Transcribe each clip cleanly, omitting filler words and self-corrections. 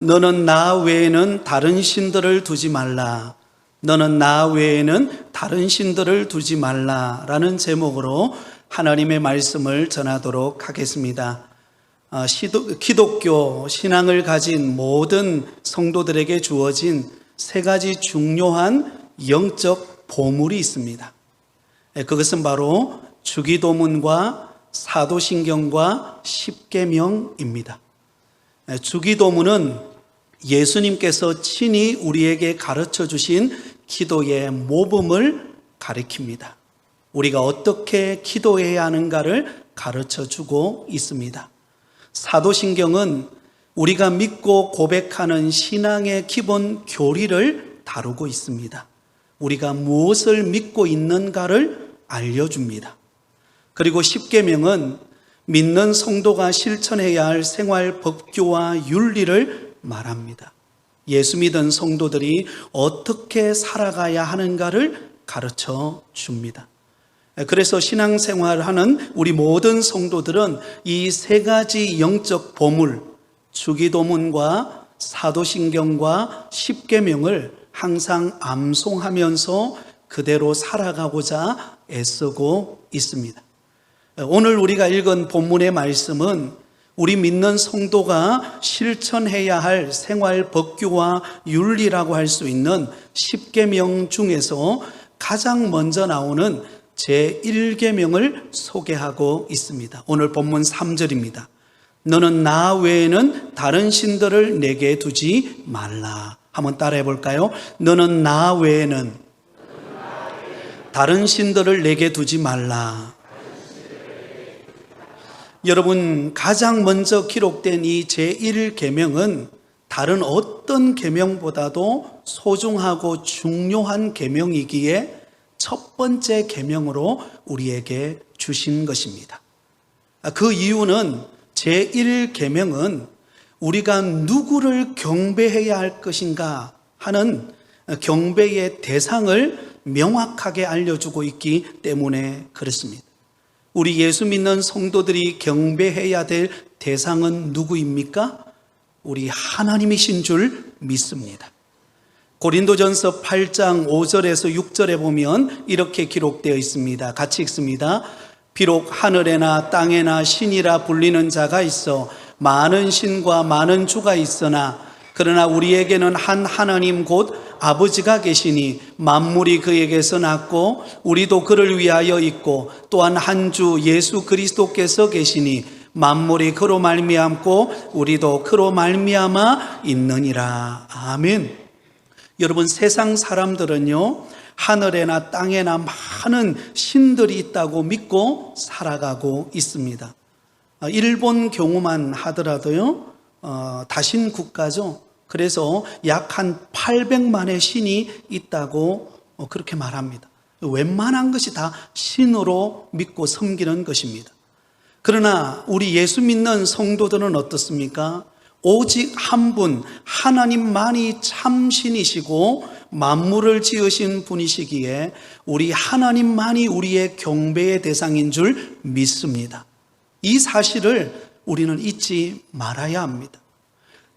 너는 나 외에는 다른 신들을 두지 말라. 너는 나 외에는 다른 신들을 두지 말라라는 제목으로 하나님의 말씀을 전하도록 하겠습니다. 기독교 신앙을 가진 모든 성도들에게 주어진 세 가지 중요한 영적 보물이 있습니다. 그것은 바로 주기도문과 사도신경과 십계명입니다. 주기도문은 예수님께서 친히 우리에게 가르쳐 주신 기도의 모범을 가리킵니다. 우리가 어떻게 기도해야 하는가를 가르쳐 주고 있습니다. 사도신경은 우리가 믿고 고백하는 신앙의 기본 교리를 다루고 있습니다. 우리가 무엇을 믿고 있는가를 알려줍니다. 그리고 십계명은 믿는 성도가 실천해야 할 생활 법규와 윤리를 말합니다. 예수 믿은 성도들이 어떻게 살아가야 하는가를 가르쳐 줍니다. 그래서 신앙생활하는 우리 모든 성도들은 이 세 가지 영적 보물, 주기도문과 사도신경과 십계명을 항상 암송하면서 그대로 살아가고자 애쓰고 있습니다. 오늘 우리가 읽은 본문의 말씀은 우리 믿는 성도가 실천해야 할 생활 법규와 윤리라고 할 수 있는 십계명 중에서 가장 먼저 나오는 제1계명을 소개하고 있습니다. 오늘 본문 3절입니다. 너는 나 외에는 다른 신들을 내게 두지 말라. 한번 따라해 볼까요? 너는 나 외에는 다른 신들을 내게 두지 말라. 여러분, 가장 먼저 기록된 이 제1계명은 다른 어떤 계명보다도 소중하고 중요한 계명이기에 첫 번째 계명으로 우리에게 주신 것입니다. 그 이유는 제1계명은 우리가 누구를 경배해야 할 것인가 하는 경배의 대상을 명확하게 알려주고 있기 때문에 그렇습니다. 우리 예수 믿는 성도들이 경배해야 될 대상은 누구입니까? 우리 하나님이신 줄 믿습니다. 고린도전서 8장 5절에서 6절에 보면 이렇게 기록되어 있습니다. 같이 읽습니다. 비록 하늘에나 땅에나 신이라 불리는 자가 있어 많은 신과 많은 주가 있으나 그러나 우리에게는 한 하나님 곧 아버지가 계시니 만물이 그에게서 났고 우리도 그를 위하여 있고 또한 한 주 예수 그리스도께서 계시니 만물이 그로 말미암고 우리도 그로 말미암아 있느니라. 아멘. 여러분, 세상 사람들은요, 하늘에나 땅에나 많은 신들이 있다고 믿고 살아가고 있습니다. 일본 경우만 하더라도요, 다신 국가죠. 그래서 약 한 800만의 신이 있다고 그렇게 말합니다. 웬만한 것이 다 신으로 믿고 섬기는 것입니다. 그러나 우리 예수 믿는 성도들은 어떻습니까? 오직 한 분, 하나님만이 참 신이시고 만물을 지으신 분이시기에 우리 하나님만이 우리의 경배의 대상인 줄 믿습니다. 이 사실을 우리는 잊지 말아야 합니다.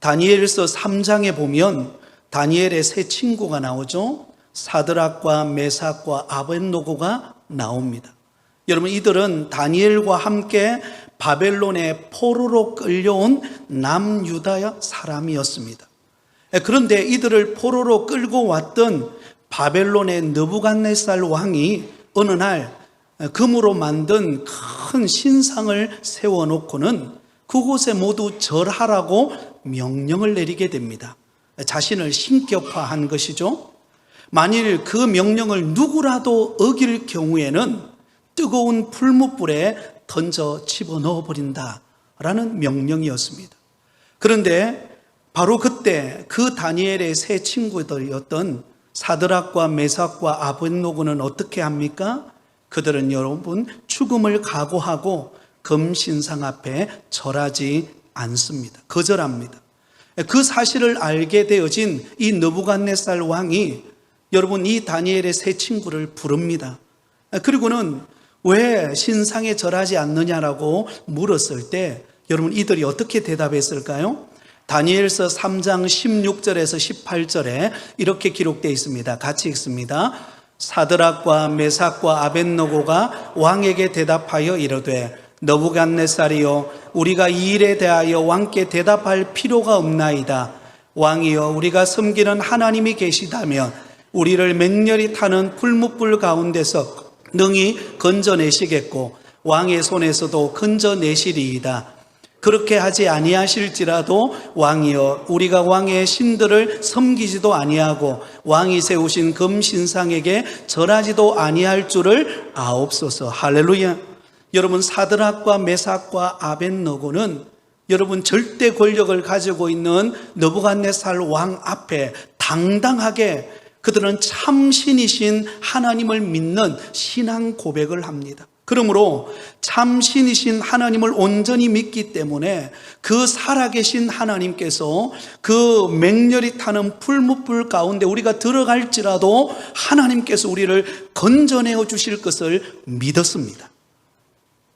다니엘서 3장에 보면 다니엘의 세 친구가 나오죠. 사드락과 메삭과 아벳노고가 나옵니다. 여러분, 이들은 다니엘과 함께 바벨론의 포로로 끌려온 남유다 사람이었습니다. 그런데 이들을 포로로 끌고 왔던 바벨론의 느부갓네살 왕이 어느 날 금으로 만든 큰 신상을 세워놓고는 그곳에 모두 절하라고 명령을 내리게 됩니다. 자신을 신격화한 것이죠. 만일 그 명령을 누구라도 어길 경우에는 뜨거운 풀무불에 던져 집어넣어 버린다라는 명령이었습니다. 그런데 바로 그때 그 다니엘의 세 친구들이었던 사드락과 메삭과 아벳노고는 어떻게 합니까? 그들은 여러분 죽음을 각오하고 금신상 앞에 절하지 않습니다. 거절합니다. 그 사실을 알게 되어진 이 느부갓네살 왕이 여러분 이 다니엘의 세 친구를 부릅니다. 그리고는 왜 신상에 절하지 않느냐라고 물었을 때 여러분 이들이 어떻게 대답했을까요? 다니엘서 3장 16절에서 18절에 이렇게 기록되어 있습니다. 같이 읽습니다. 사드락과 메삭과 아벳노고가 왕에게 대답하여 이르되 너부갓네살이여, 우리가 이 일에 대하여 왕께 대답할 필요가 없나이다. 왕이여, 우리가 섬기는 하나님이 계시다면 우리를 맹렬히 타는 풀무불 가운데서 능히 건져내시겠고 왕의 손에서도 건져내시리이다. 그렇게 하지 아니하실지라도 왕이여, 우리가 왕의 신들을 섬기지도 아니하고 왕이 세우신 금신상에게 절하지도 아니할 줄을 아옵소서. 할렐루야. 여러분, 사드락과 메삭과 아벳노고는 여러분 절대 권력을 가지고 있는 느부갓네살 왕 앞에 당당하게 그들은 참신이신 하나님을 믿는 신앙 고백을 합니다. 그러므로 참신이신 하나님을 온전히 믿기 때문에 그 살아계신 하나님께서 그 맹렬히 타는 풀무불 가운데 우리가 들어갈지라도 하나님께서 우리를 건져내어 주실 것을 믿었습니다.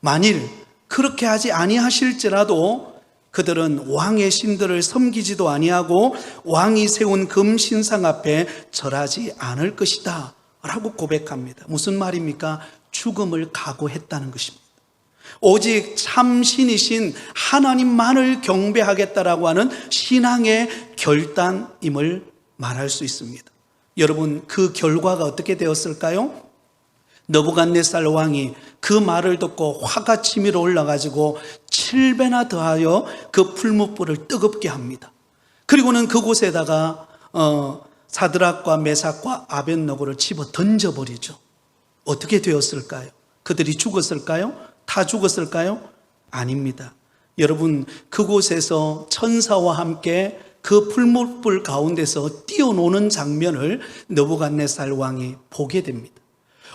만일 그렇게 하지 아니하실지라도 그들은 왕의 신들을 섬기지도 아니하고 왕이 세운 금신상 앞에 절하지 않을 것이다 라고 고백합니다. 무슨 말입니까? 죽음을 각오했다는 것입니다. 오직 참신이신 하나님만을 경배하겠다라고 하는 신앙의 결단임을 말할 수 있습니다. 여러분, 그 결과가 어떻게 되었을까요? 느부갓네살 왕이 그 말을 듣고 화가 치밀어 올라가지고 7배나 더하여 그 풀무불을 뜨겁게 합니다. 그리고는 그곳에다가 사드락과 메삭과 아벳노고를 집어 던져버리죠. 어떻게 되었을까요? 그들이 죽었을까요? 다 죽었을까요? 아닙니다. 여러분, 그곳에서 천사와 함께 그 풀무불 가운데서 뛰어노는 장면을 느부갓네살 왕이 보게 됩니다.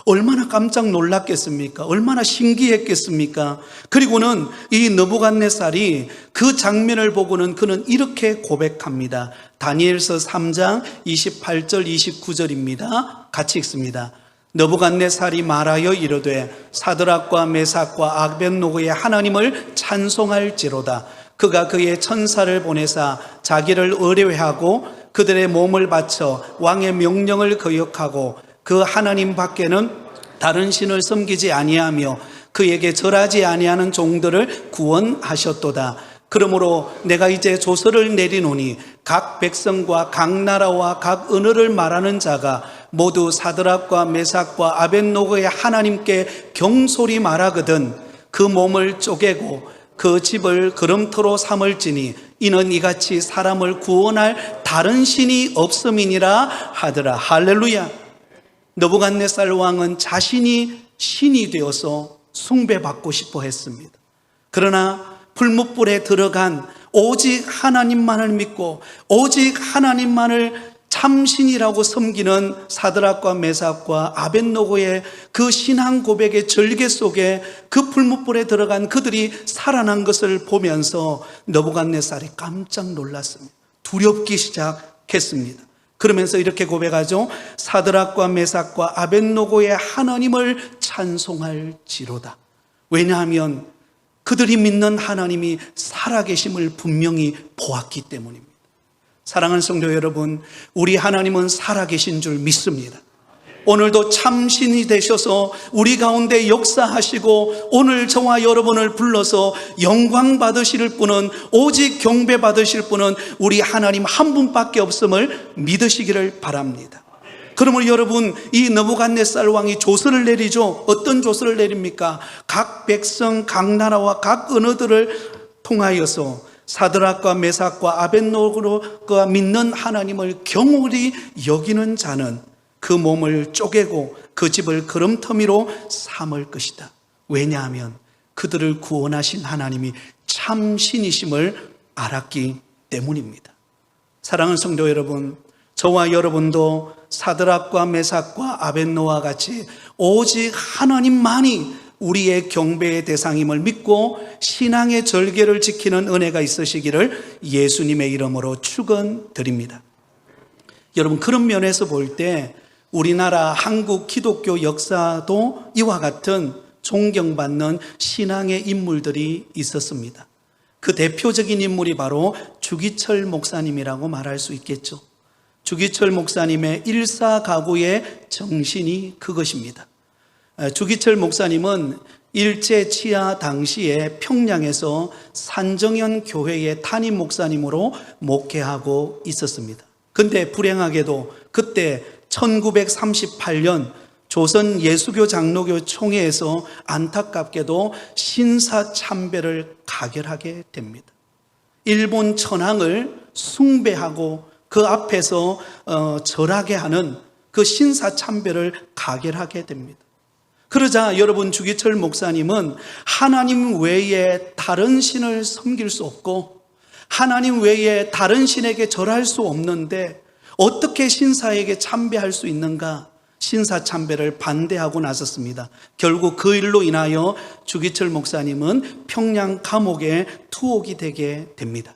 얼마나 깜짝 놀랐겠습니까? 얼마나 신기했겠습니까? 그리고는 이 느부갓네살이 그 장면을 보고는 그는 이렇게 고백합니다. 다니엘서 3장 28절 29절입니다. 같이 읽습니다. 느부갓네살이 말하여 이르되 사드락과 메삭과 아벳노고의 하나님을 찬송할지로다. 그가 그의 천사를 보내사 자기를 의뢰하고 그들의 몸을 바쳐 왕의 명령을 거역하고 그 하나님 밖에는 다른 신을 섬기지 아니하며 그에게 절하지 아니하는 종들을 구원하셨도다. 그러므로 내가 이제 조서를 내리노니 각 백성과 각 나라와 각 언어를 말하는 자가 모두 사드락과 메삭과 아벳노고의 하나님께 경솔히 말하거든 그 몸을 쪼개고 그 집을 거름토로 삼을지니 이는 이같이 사람을 구원할 다른 신이 없음이니라 하더라. 할렐루야. 느부갓네살 왕은 자신이 신이 되어서 숭배받고 싶어 했습니다. 그러나 풀무불에 들어간 오직 하나님만을 믿고 오직 하나님만을 참신이라고 섬기는 사드락과 메삭과 아벳노고의 그 신앙 고백의 절개 속에 그 풀무불에 들어간 그들이 살아난 것을 보면서 느부갓네살이 깜짝 놀랐습니다. 두렵기 시작했습니다. 그러면서 이렇게 고백하죠. 사드락과 메삭과 아벳노고의 하나님을 찬송할지로다. 왜냐하면 그들이 믿는 하나님이 살아계심을 분명히 보았기 때문입니다. 사랑하는 성도 여러분, 우리 하나님은 살아계신 줄 믿습니다. 오늘도 참신이 되셔서 우리 가운데 역사하시고 오늘 저와 여러분을 불러서 영광 받으실 분은 오직 경배 받으실 분은 우리 하나님 한 분밖에 없음을 믿으시기를 바랍니다. 그러므로 여러분, 이 느부갓네살 왕이 조서를 내리죠. 어떤 조서를 내립니까? 각 백성, 각 나라와 각 언어들을 통하여서 사드락과 메삭과 아벳노고가 믿는 하나님을 경홀히 여기는 자는 그 몸을 쪼개고 그 집을 거름터미로 삼을 것이다. 왜냐하면 그들을 구원하신 하나님이 참신이심을 알았기 때문입니다. 사랑하는 성도 여러분, 저와 여러분도 사드락과 메삭과 아벳노와 같이 오직 하나님만이 우리의 경배의 대상임을 믿고 신앙의 절개를 지키는 은혜가 있으시기를 예수님의 이름으로 축원드립니다. 여러분, 그런 면에서 볼 때 우리나라 한국 기독교 역사도 이와 같은 존경받는 신앙의 인물들이 있었습니다. 그 대표적인 인물이 바로 주기철 목사님이라고 말할 수 있겠죠. 주기철 목사님의 일사가구의 정신이 그것입니다. 주기철 목사님은 일제 치하 당시에 평양에서 산정현 교회의 담임 목사님으로 목회하고 있었습니다. 근데 불행하게도 그때 1938년 조선 예수교 장로교 총회에서 안타깝게도 신사참배를 가결하게 됩니다. 일본 천황을 숭배하고 그 앞에서 절하게 하는 그 신사참배를 가결하게 됩니다. 그러자 여러분, 주기철 목사님은 하나님 외에 다른 신을 섬길 수 없고 하나님 외에 다른 신에게 절할 수 없는데 어떻게 신사에게 참배할 수 있는가? 신사참배를 반대하고 나섰습니다. 결국 그 일로 인하여 주기철 목사님은 평양 감옥에 투옥이 되게 됩니다.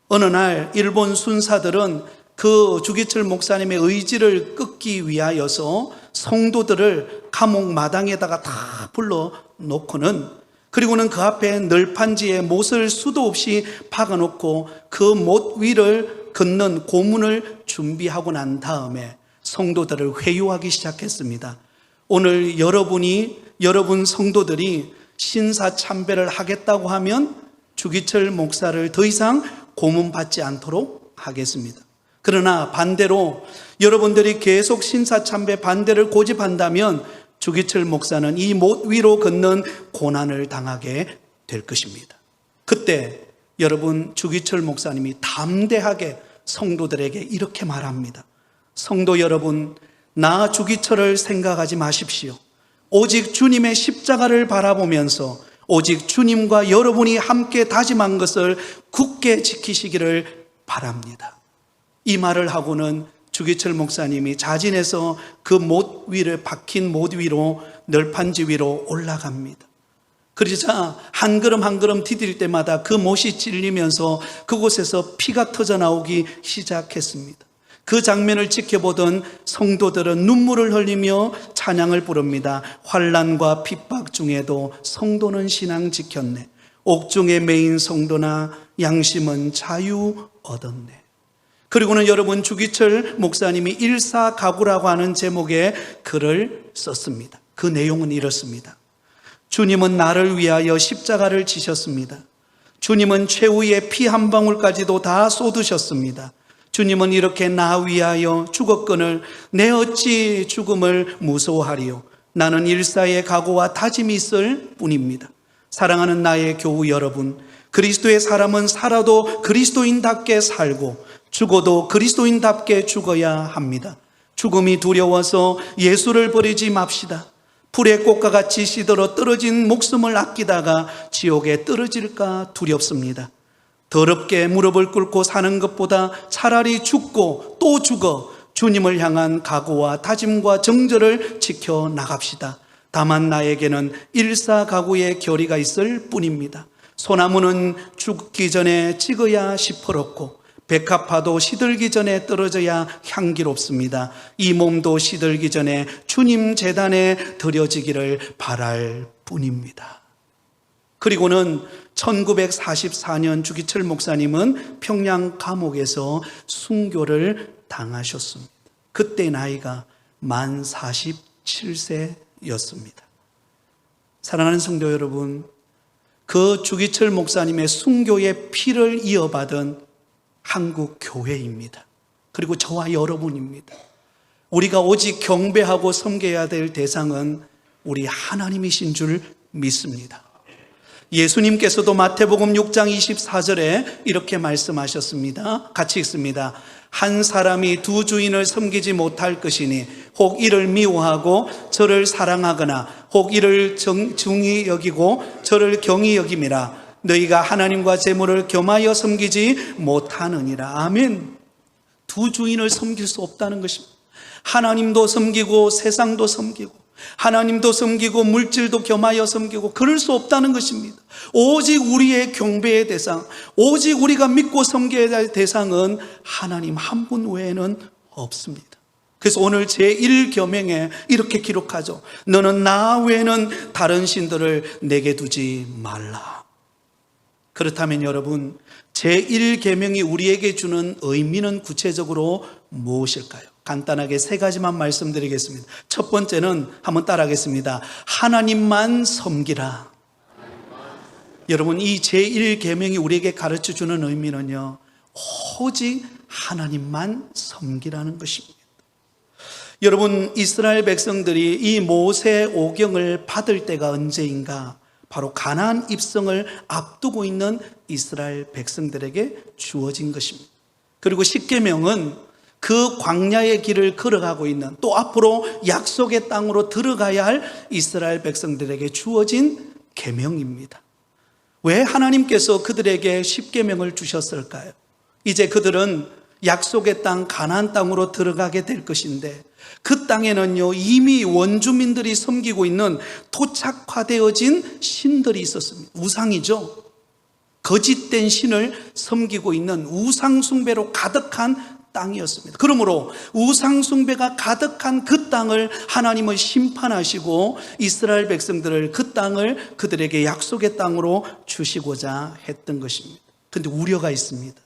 어느 날 일본 순사들은 그 주기철 목사님의 의지를 끊기 위하여서 성도들을 감옥 마당에다가 다 불러놓고는, 그리고는 그 앞에 널판지에 못을 수도 없이 박아놓고 그 못 위를 걷는 고문을 준비하고 난 다음에 성도들을 회유하기 시작했습니다. 오늘 여러분 성도들이 신사참배를 하겠다고 하면 주기철 목사를 더 이상 고문받지 않도록 하겠습니다. 그러나 반대로 여러분들이 계속 신사참배 반대를 고집한다면 주기철 목사는 이 못 위로 걷는 고난을 당하게 될 것입니다. 그때 여러분, 주기철 목사님이 담대하게 성도들에게 이렇게 말합니다. 성도 여러분, 나 주기철을 생각하지 마십시오. 오직 주님의 십자가를 바라보면서 오직 주님과 여러분이 함께 다짐한 것을 굳게 지키시기를 바랍니다. 이 말을 하고는 주기철 목사님이 자진해서 그 못 위를 박힌 못 위로 널판지 위로 올라갑니다. 그러자 한 걸음 한 걸음 디딜 때마다 그 못이 찔리면서 그곳에서 피가 터져 나오기 시작했습니다. 그 장면을 지켜보던 성도들은 눈물을 흘리며 찬양을 부릅니다. 환난과 핍박 중에도 성도는 신앙 지켰네. 옥중에 매인 성도나 양심은 자유 얻었네. 그리고는 여러분, 주기철 목사님이 일사가구라고 하는 제목의 글을 썼습니다. 그 내용은 이렇습니다. 주님은 나를 위하여 십자가를 지셨습니다. 주님은 최후의 피 한 방울까지도 다 쏟으셨습니다. 주님은 이렇게 나 위하여 죽었거늘 내 어찌 죽음을 무서워하리요. 나는 일사의 각오와 다짐이 있을 뿐입니다. 사랑하는 나의 교우 여러분, 그리스도의 사람은 살아도 그리스도인답게 살고 죽어도 그리스도인답게 죽어야 합니다. 죽음이 두려워서 예수를 버리지 맙시다. 풀의 꽃과 같이 시들어 떨어진 목숨을 아끼다가 지옥에 떨어질까 두렵습니다. 더럽게 무릎을 꿇고 사는 것보다 차라리 죽고 또 죽어 주님을 향한 각오와 다짐과 정절을 지켜 나갑시다. 다만 나에게는 일사가구의 결의가 있을 뿐입니다. 소나무는 죽기 전에 찍어야 시퍼렇고 백합화도 시들기 전에 떨어져야 향기롭습니다. 이 몸도 시들기 전에 주님 제단에 드려지기를 바랄 뿐입니다. 그리고는 1944년 주기철 목사님은 평양 감옥에서 순교를 당하셨습니다. 그때 나이가 만 47세였습니다. 사랑하는 성도 여러분, 그 주기철 목사님의 순교의 피를 이어받은 한국 교회입니다. 그리고 저와 여러분입니다. 우리가 오직 경배하고 섬겨야 될 대상은 우리 하나님이신 줄 믿습니다. 예수님께서도 마태복음 6장 24절에 이렇게 말씀하셨습니다. 같이 읽습니다. 한 사람이 두 주인을 섬기지 못할 것이니 혹 이를 미워하고 저를 사랑하거나 혹 이를 중히 여기고 저를 경히 여김이라. 너희가 하나님과 재물을 겸하여 섬기지 못하느니라. 아멘. 두 주인을 섬길 수 없다는 것입니다. 하나님도 섬기고 세상도 섬기고 하나님도 섬기고 물질도 겸하여 섬기고 그럴 수 없다는 것입니다. 오직 우리의 경배의 대상, 오직 우리가 믿고 섬겨야 할 대상은 하나님 한 분 외에는 없습니다. 그래서 오늘 제1계명에 이렇게 기록하죠. 너는 나 외에는 다른 신들을 내게 두지 말라. 그렇다면 여러분, 제1계명이 우리에게 주는 의미는 구체적으로 무엇일까요? 간단하게 세 가지만 말씀드리겠습니다. 첫 번째는 한번 따라하겠습니다. 하나님만 섬기라. 여러분, 이 제1계명이 우리에게 가르쳐주는 의미는요, 오직 하나님만 섬기라는 것입니다. 여러분, 이스라엘 백성들이 이 모세오경을 받을 때가 언제인가? 바로 가나안 입성을 앞두고 있는 이스라엘 백성들에게 주어진 것입니다. 그리고 십계명은 그 광야의 길을 걸어가고 있는, 또 앞으로 약속의 땅으로 들어가야 할 이스라엘 백성들에게 주어진 계명입니다. 왜 하나님께서 그들에게 십계명을 주셨을까요? 이제 그들은 약속의 땅 가나안 땅으로 들어가게 될 것인데, 그 땅에는요 이미 원주민들이 섬기고 있는 토착화되어진 신들이 있었습니다. 우상이죠. 거짓된 신을 섬기고 있는 우상숭배로 가득한 땅이었습니다. 그러므로 우상숭배가 가득한 그 땅을 하나님은 심판하시고 이스라엘 백성들을 그 땅을 그들에게 약속의 땅으로 주시고자 했던 것입니다. 그런데 우려가 있습니다.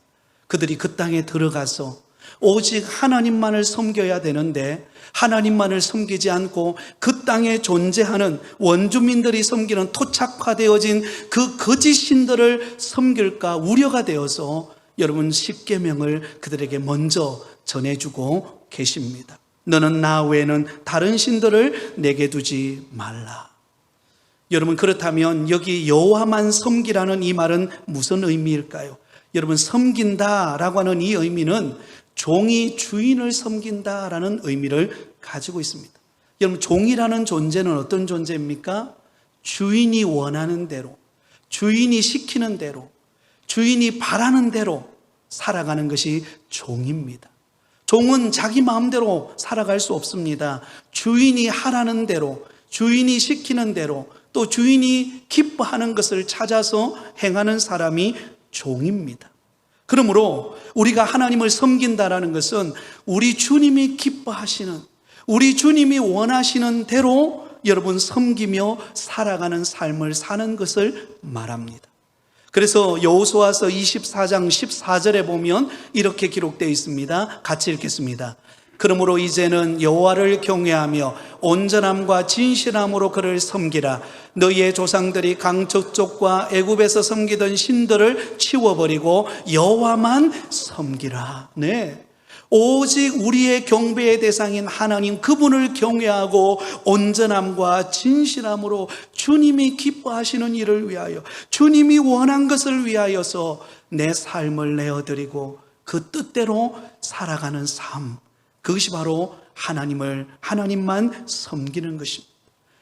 그들이 그 땅에 들어가서 오직 하나님만을 섬겨야 되는데, 하나님만을 섬기지 않고 그 땅에 존재하는 원주민들이 섬기는 토착화되어진 그 거짓 신들을 섬길까 우려가 되어서 여러분, 십계명을 그들에게 먼저 전해주고 계십니다. 너는 나 외에는 다른 신들을 내게 두지 말라. 여러분, 그렇다면 여기 여호와만 섬기라는 이 말은 무슨 의미일까요? 여러분, 섬긴다라고 하는 이 의미는 종이 주인을 섬긴다라는 의미를 가지고 있습니다. 여러분, 종이라는 존재는 어떤 존재입니까? 주인이 원하는 대로, 주인이 시키는 대로, 주인이 바라는 대로 살아가는 것이 종입니다. 종은 자기 마음대로 살아갈 수 없습니다. 주인이 하라는 대로, 주인이 시키는 대로, 또 주인이 기뻐하는 것을 찾아서 행하는 사람이 종입니다. 그러므로 우리가 하나님을 섬긴다라는 것은 우리 주님이 기뻐하시는, 우리 주님이 원하시는 대로 여러분 섬기며 살아가는 삶을 사는 것을 말합니다. 그래서 여호수아서 24장 14절에 보면 이렇게 기록되어 있습니다. 같이 읽겠습니다. 그러므로 이제는 여호와를 경외하며 온전함과 진실함으로 그를 섬기라. 너희의 조상들이 강 저쪽과 애굽에서 섬기던 신들을 치워버리고 여호와만 섬기라. 네, 오직 우리의 경배의 대상인 하나님 그분을 경외하고 온전함과 진실함으로 주님이 기뻐하시는 일을 위하여, 주님이 원한 것을 위하여서 내 삶을 내어드리고 그 뜻대로 살아가는 삶, 그것이 바로 하나님만 섬기는 것입니다.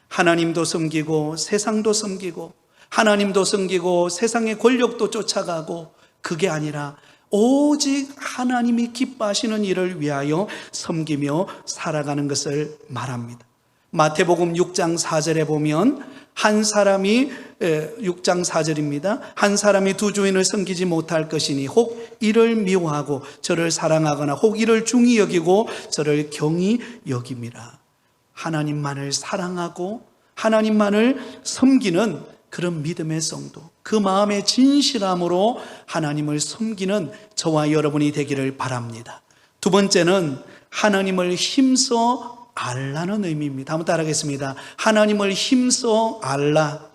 하나님도 섬기고 세상도 섬기고, 하나님도 섬기고 세상의 권력도 쫓아가고, 그게 아니라 오직 하나님이 기뻐하시는 일을 위하여 섬기며 살아가는 것을 말합니다. 마태복음 6장 4절에 보면 한 사람이 6장 4절입니다. 한 사람이 두 주인을 섬기지 못할 것이니 혹 이를 미워하고 저를 사랑하거나 혹 이를 중히 여기고 저를 경히 여김이라. 하나님만을 사랑하고 하나님만을 섬기는 그런 믿음의 성도, 그 마음의 진실함으로 하나님을 섬기는 저와 여러분이 되기를 바랍니다. 두 번째는 하나님을 힘써 알라는 의미입니다. 한번 따라하겠습니다. 하나님을 힘써 알라.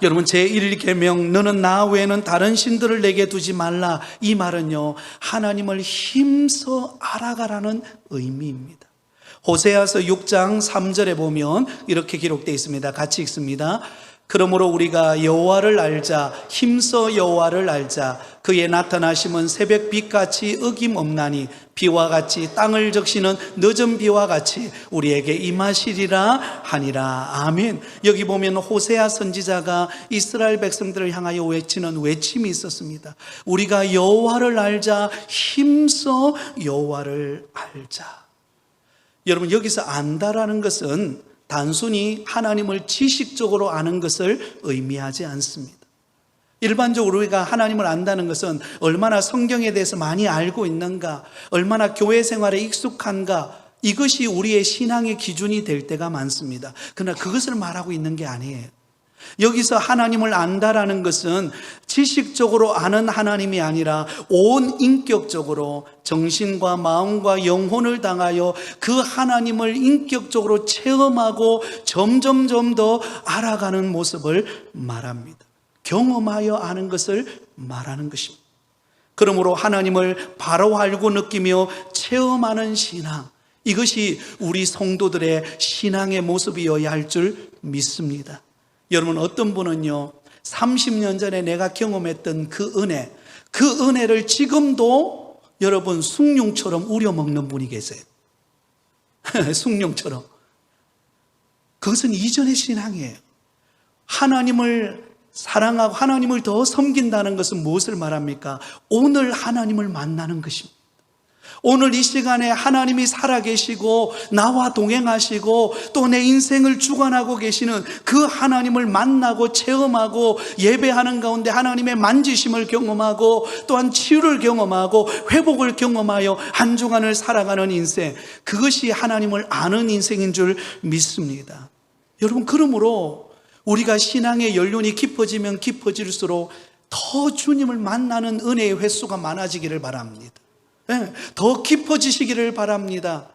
여러분, 제1계명 너는 나 외에는 다른 신들을 내게 두지 말라, 이 말은요 하나님을 힘써 알아가라는 의미입니다. 호세아서 6장 3절에 보면 이렇게 기록되어 있습니다. 같이 읽습니다. 그러므로 우리가 여호와를 알자, 힘써 여호와를 알자. 그의 나타나심은 새벽 빛같이 어김없나니 비와 같이 땅을 적시는 늦은 비와 같이 우리에게 임하시리라 하니라. 아멘. 여기 보면 호세아 선지자가 이스라엘 백성들을 향하여 외치는 외침이 있었습니다. 우리가 여호와를 알자, 힘써 여호와를 알자. 여러분, 여기서 안다라는 것은 단순히 하나님을 지식적으로 아는 것을 의미하지 않습니다. 일반적으로 우리가 하나님을 안다는 것은 얼마나 성경에 대해서 많이 알고 있는가, 얼마나 교회 생활에 익숙한가, 이것이 우리의 신앙의 기준이 될 때가 많습니다. 그러나 그것을 말하고 있는 게 아니에요. 여기서 하나님을 안다라는 것은 지식적으로 아는 하나님이 아니라 온 인격적으로 정신과 마음과 영혼을 당하여 그 하나님을 인격적으로 체험하고 점점점 더 알아가는 모습을 말합니다. 경험하여 아는 것을 말하는 것입니다. 그러므로 하나님을 바로 알고 느끼며 체험하는 신앙, 이것이 우리 성도들의 신앙의 모습이어야 할 줄 믿습니다. 여러분, 어떤 분은요 30년 전에 내가 경험했던 그 은혜를 지금도 여러분 숭늉처럼 우려먹는 분이 계세요. 숭늉처럼. 그것은 이전의 신앙이에요. 하나님을 사랑하고 하나님을 더 섬긴다는 것은 무엇을 말합니까? 오늘 하나님을 만나는 것입니다. 오늘 이 시간에 하나님이 살아계시고 나와 동행하시고 또 내 인생을 주관하고 계시는 그 하나님을 만나고 체험하고 예배하는 가운데 하나님의 만지심을 경험하고 또한 치유를 경험하고 회복을 경험하여 한 주간을 살아가는 인생, 그것이 하나님을 아는 인생인 줄 믿습니다. 여러분, 그러므로 우리가 신앙의 연륜이 깊어지면 깊어질수록 더 주님을 만나는 은혜의 횟수가 많아지기를 바랍니다. 더 깊어지시기를 바랍니다.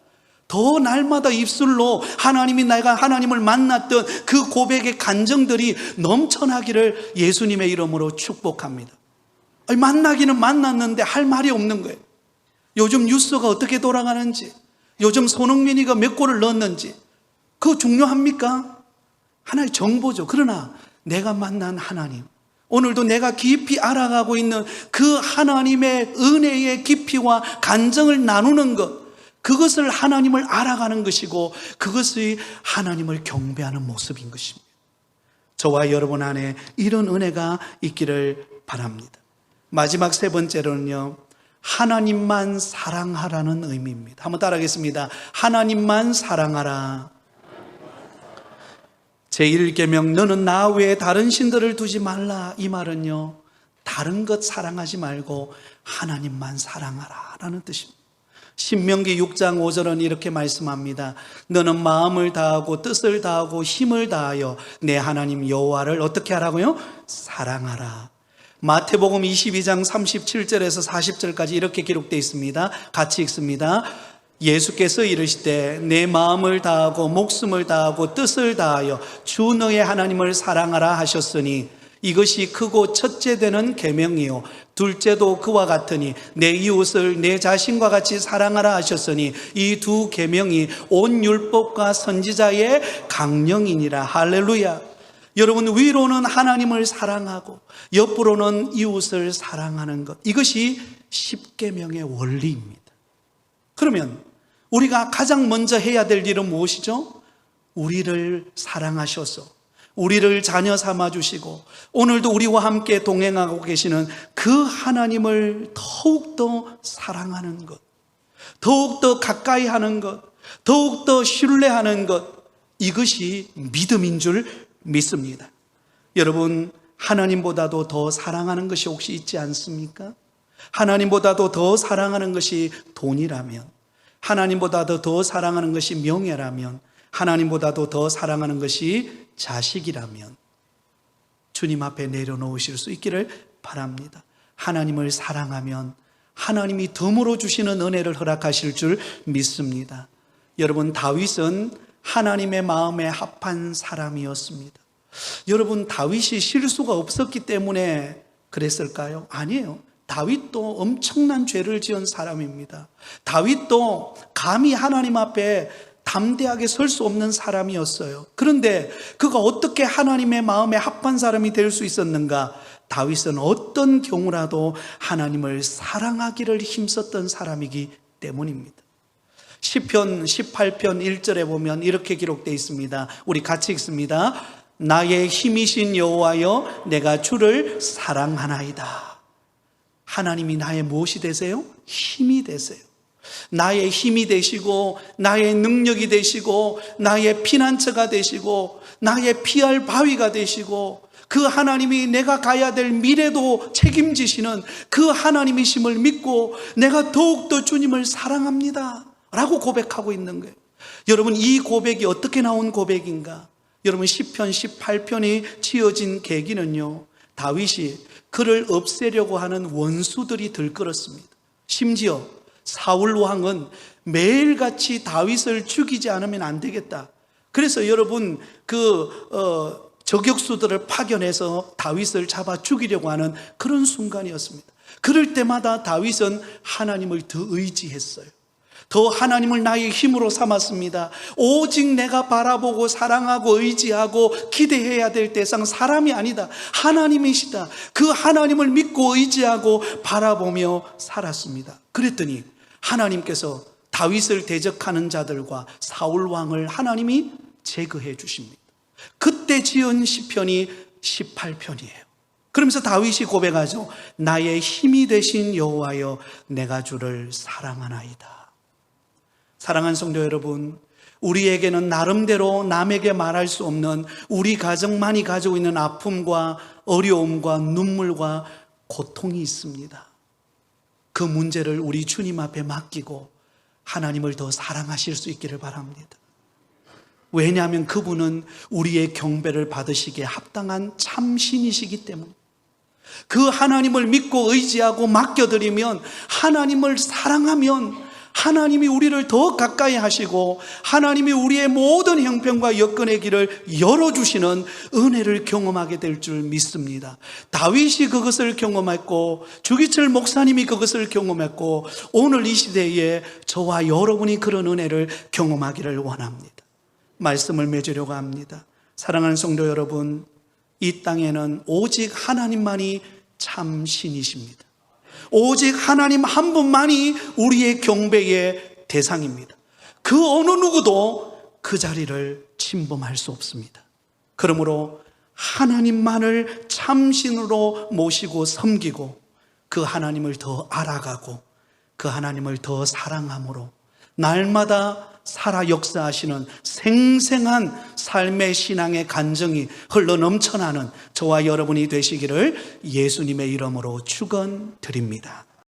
더 날마다 입술로 하나님이 내가 하나님을 만났던 그 고백의 간정들이 넘쳐나기를 예수님의 이름으로 축복합니다. 만나기는 만났는데 할 말이 없는 거예요. 요즘 뉴스가 어떻게 돌아가는지, 요즘 손흥민이가 몇 골을 넣었는지, 그거 중요합니까? 하나의 정보죠. 그러나 내가 만난 하나님, 오늘도 내가 깊이 알아가고 있는 그 하나님의 은혜의 깊이와 간정을 나누는 것, 그것을 하나님을 알아가는 것이고 그것이 하나님을 경배하는 모습인 것입니다. 저와 여러분 안에 이런 은혜가 있기를 바랍니다. 마지막 세 번째로는요, 하나님만 사랑하라는 의미입니다. 한번 따라하겠습니다. 하나님만 사랑하라. 제1계명 너는 나 외에 다른 신들을 두지 말라, 이 말은요 다른 것 사랑하지 말고 하나님만 사랑하라 라는 뜻입니다. 신명기 6장 5절은 이렇게 말씀합니다. 너는 마음을 다하고 뜻을 다하고 힘을 다하여 내 하나님 여호와를 어떻게 하라고요? 사랑하라. 마태복음 22장 37절에서 40절까지 이렇게 기록되어 있습니다. 같이 읽습니다. 예수께서 이르시되 내 마음을 다하고 목숨을 다하고 뜻을 다하여 주 너의 하나님을 사랑하라 하셨으니 이것이 크고 첫째 되는 계명이요 둘째도 그와 같으니 내 이웃을 내 자신과 같이 사랑하라 하셨으니 이 두 계명이 온 율법과 선지자의 강령이니라. 할렐루야. 여러분, 위로는 하나님을 사랑하고 옆으로는 이웃을 사랑하는 것, 이것이 십계명의 원리입니다. 그러면 우리가 가장 먼저 해야 될 일은 무엇이죠? 우리를 사랑하셔서 우리를 자녀 삼아주시고 오늘도 우리와 함께 동행하고 계시는 그 하나님을 더욱더 사랑하는 것, 더욱더 가까이 하는 것, 더욱더 신뢰하는 것, 이것이 믿음인 줄 믿습니다. 여러분, 하나님보다도 더 사랑하는 것이 혹시 있지 않습니까? 하나님보다도 더 사랑하는 것이 돈이라면, 하나님보다도 더 사랑하는 것이 명예라면, 하나님보다도 더 사랑하는 것이 자식이라면 주님 앞에 내려놓으실 수 있기를 바랍니다. 하나님을 사랑하면 하나님이 덤으로 주시는 은혜를 허락하실 줄 믿습니다. 여러분, 다윗은 하나님의 마음에 합한 사람이었습니다. 여러분, 다윗이 실수가 없었기 때문에 그랬을까요? 아니에요. 다윗도 엄청난 죄를 지은 사람입니다. 다윗도 감히 하나님 앞에 담대하게 설 수 없는 사람이었어요. 그런데 그가 어떻게 하나님의 마음에 합한 사람이 될 수 있었는가? 다윗은 어떤 경우라도 하나님을 사랑하기를 힘썼던 사람이기 때문입니다. 시편 18편 1절에 보면 이렇게 기록되어 있습니다. 우리 같이 읽습니다. 나의 힘이신 여호와여 내가 주를 사랑하나이다. 하나님이 나의 무엇이 되세요? 힘이 되세요. 나의 힘이 되시고 나의 능력이 되시고 나의 피난처가 되시고 나의 피할 바위가 되시고 그 하나님이 내가 가야 될 미래도 책임지시는 그 하나님이심을 믿고 내가 더욱더 주님을 사랑합니다 라고 고백하고 있는 거예요. 여러분, 이 고백이 어떻게 나온 고백인가? 여러분 시편 18편이 지어진 계기는요, 다윗이 그를 없애려고 하는 원수들이 들끓었습니다. 심지어 사울 왕은 매일같이 다윗을 죽이지 않으면 안 되겠다. 그래서 여러분 저격수들을 파견해서 다윗을 잡아 죽이려고 하는 그런 순간이었습니다. 그럴 때마다 다윗은 하나님을 더 의지했어요. 더 하나님을 나의 힘으로 삼았습니다. 오직 내가 바라보고 사랑하고 의지하고 기대해야 될 대상 사람이 아니다, 하나님이시다. 그 하나님을 믿고 의지하고 바라보며 살았습니다. 그랬더니 하나님께서 다윗을 대적하는 자들과 사울 왕을 하나님이 제거해 주십니다. 그때 지은 시편이 18편이에요. 그러면서 다윗이 고백하죠. 나의 힘이 되신 여호와여, 내가 주를 사랑하나이다. 사랑하는 성도 여러분, 우리에게는 나름대로 남에게 말할 수 없는 우리 가정만이 가지고 있는 아픔과 어려움과 눈물과 고통이 있습니다. 그 문제를 우리 주님 앞에 맡기고 하나님을 더 사랑하실 수 있기를 바랍니다. 왜냐하면 그분은 우리의 경배를 받으시기에 합당한 참신이시기 때문에, 그 하나님을 믿고 의지하고 맡겨드리면, 하나님을 사랑하면 하나님이 우리를 더 가까이 하시고 하나님이 우리의 모든 형편과 여건의 길을 열어주시는 은혜를 경험하게 될 줄 믿습니다. 다윗이 그것을 경험했고 주기철 목사님이 그것을 경험했고, 오늘 이 시대에 저와 여러분이 그런 은혜를 경험하기를 원합니다. 말씀을 맺으려고 합니다. 사랑하는 성도 여러분, 이 땅에는 오직 하나님만이 참 신이십니다. 오직 하나님 한 분만이 우리의 경배의 대상입니다. 그 어느 누구도 그 자리를 침범할 수 없습니다. 그러므로 하나님만을 참신으로 모시고 섬기고 그 하나님을 더 알아가고 그 하나님을 더 사랑함으로 날마다 살아 역사하시는 생생한 삶의 신앙의 간증이 흘러 넘쳐나는 저와 여러분이 되시기를 예수님의 이름으로 축원드립니다.